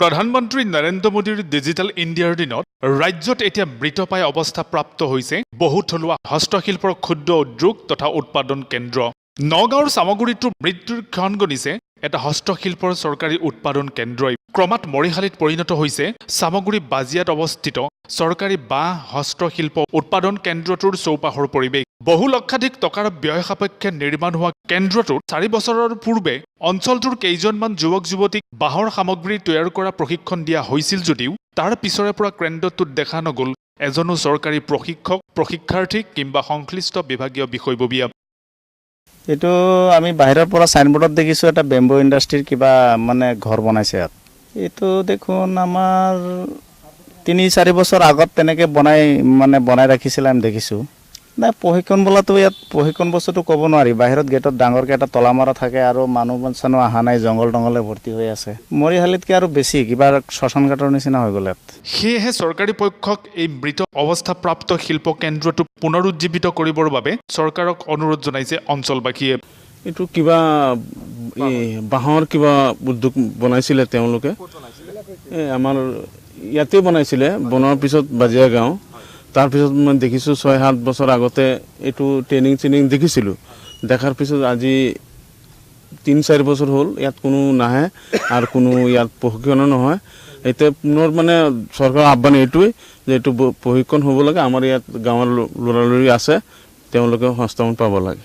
প্ৰধানমন্ত্ৰী নৰেন্দ্ৰ মোদীৰ ডিজিটেল ইণ্ডিয়াৰ দিনত ৰাজ্যত এতিয়া মৃতপ্ৰায় অৱস্থা প্ৰাপ্ত হৈছে বহু থলুৱা হস্তশিল্পৰ ক্ষুদ্ৰ উদ্যোগ তথা উৎপাদন কেন্দ্ৰ। নগাঁৱৰ চামগুৰিতো মৃত্যুৰ ক্ষণ গণিছে এটা হস্তশিল্পৰ চৰকাৰী উৎপাদন কেন্দ্ৰই। ক্ৰমাৎ মৰিশালীত পৰিণত হৈছে চামগুৰি বাজিয়াত অৱস্থিত চৰকাৰী বাঁহ হস্তশিল্প উৎপাদন কেন্দ্ৰটোৰ চৌপাশৰ পৰিৱেশ। বহু লক্ষাধিক টকাৰ ব্যয় সাপেক্ষে নিৰ্মাণ হোৱা কেন্দ্ৰটোত 4 বছৰৰ পূৰ্বে অঞ্চলটোৰ কেইজনমান যুৱক যুৱতীক বাঁহৰ সামগ্ৰী তৈয়াৰ কৰা প্ৰশিক্ষণ দিয়া হৈছিল যদিও তাৰ পিছৰে পৰা কেন্দ্ৰটোত দেখা নগ'ল এজনো চৰকাৰী প্ৰশিক্ষক, প্ৰশিক্ষাৰ্থী কিংবা সংশ্লিষ্ট বিভাগীয় বিষয়ববীয়া। এইটো আমি বাহিৰৰ পৰা সাইনবোৰ্ডত দেখিছোঁ এটা বেম্বো ইণ্ডাষ্ট্ৰিৰ কিবা মানে ঘৰ বনাইছে ইয়াত। এইটো দেখোন আমাৰ 3-4 বছৰ আগত তেনেকৈ বনাই ৰাখিছিল আমি দেখিছোঁ। নাই প্ৰশিক্ষণ বোলাটো ইয়াত প্ৰশিক্ষণ বস্তুটো ক'ব নোৱাৰি। বাহিৰত গেটত ডাঙৰকৈ এটা তলা মাৰা থাকে আৰু মানুহ অহা নাই, জংঘলে ভৰ্তি হৈ আছে। মৰিশালীতকৈ আৰু বেছি কিবা শ্মশান ঘাটৰ নিচিনা হৈ গ'ল ইয়াত। সেয়েহে চৰকাৰী পক্ষক এই মৃত অৱস্থাপ্ৰাপ্ত শিল্প কেন্দ্ৰটো পুনৰুজ্জীৱিত কৰিবৰ বাবে চৰকাৰক অনুৰোধ জনাইছে অঞ্চলবাসীয়ে। এইটো কিবা বাঁহৰ কিবা উদ্যোগ বনাইছিলে তেওঁলোকে, আমাৰ ইয়াতে বনাইছিলে। বনোৱাৰ পিছত বাজিয়া গাঁও, তাৰপিছত মই দেখিছোঁ 6-7 বছৰ আগতে এইটো ট্ৰেইনিং দেখিছিলোঁ। দেখাৰ পিছত আজি 3-4 বছৰ হ'ল ইয়াত কোনো নাহে আৰু কোনো ইয়াত প্ৰশিক্ষণো নহয়। এতিয়া পুনৰ মানে চৰকাৰৰ আহ্বান এইটোৱেই যে এইটো প্ৰশিক্ষণ হ'ব লাগে। আমাৰ ইয়াত গাঁৱৰ ল'ৰা-ল'ৰী আছে, তেওঁলোকে সংস্থাপন পাব লাগে।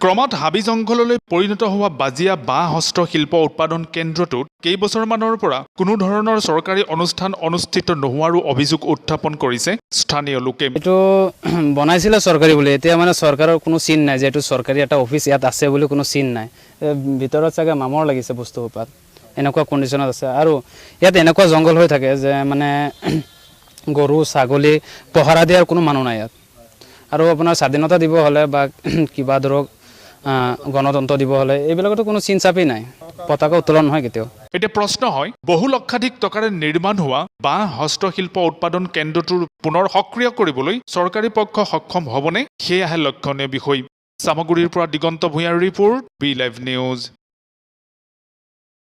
ক্ৰমাৎ হাবি জংঘললৈ পৰিণত হোৱা বাজিয়া বাঁহ হস্তশিল্প উৎপাদন কেন্দ্ৰটোত কেইবছৰমানৰ পৰা কোনো ধৰণৰ চৰকাৰী অনুষ্ঠান অনুষ্ঠিত নোহোৱাৰো অভিযোগ উত্থাপন কৰিছে স্থানীয় লোকে। এইটো বনাইছিলে চৰকাৰী বুলি, এতিয়া মানে চৰকাৰৰ কোনো চিন নাই যে এইটো চৰকাৰী এটা অফিচ ইয়াত আছে বুলি কোনো চিন নাই। ভিতৰত চাগে মামৰ লাগিছে বস্তু সোপাত, এনেকুৱা কণ্ডিশ্যনত আছে। আৰু ইয়াত এনেকুৱা জংঘল হৈ থাকে যে মানে গৰু ছাগলী পহৰা দিয়াৰ কোনো মানুহ নাই ইয়াত। আৰু আপোনাৰ স্বাধীনতা দিব হ'লে বা কিবা ধৰক গণতন্ত্ৰ দিব হ'লে এইবিলাকতো কোনো চিন চাপেই নাই, পতাকা উত্তোলন নহয় কেতিয়াও। এতিয়া প্ৰশ্ন হয়, বহু লক্ষাধিক টকাৰে নিৰ্মাণ হোৱা বাঁহ হস্তশিল্প উৎপাদন কেন্দ্ৰটোৰ পুনৰ সক্ৰিয় কৰিবলৈ চৰকাৰী পক্ষ সক্ষম হ'বনে? সেয়াহে লক্ষণীয় বিষয়। চামগুৰিৰ পৰা দিগন্ত ভূঞাৰ ৰিপৰ্ট, বি লাইভ নিউজ।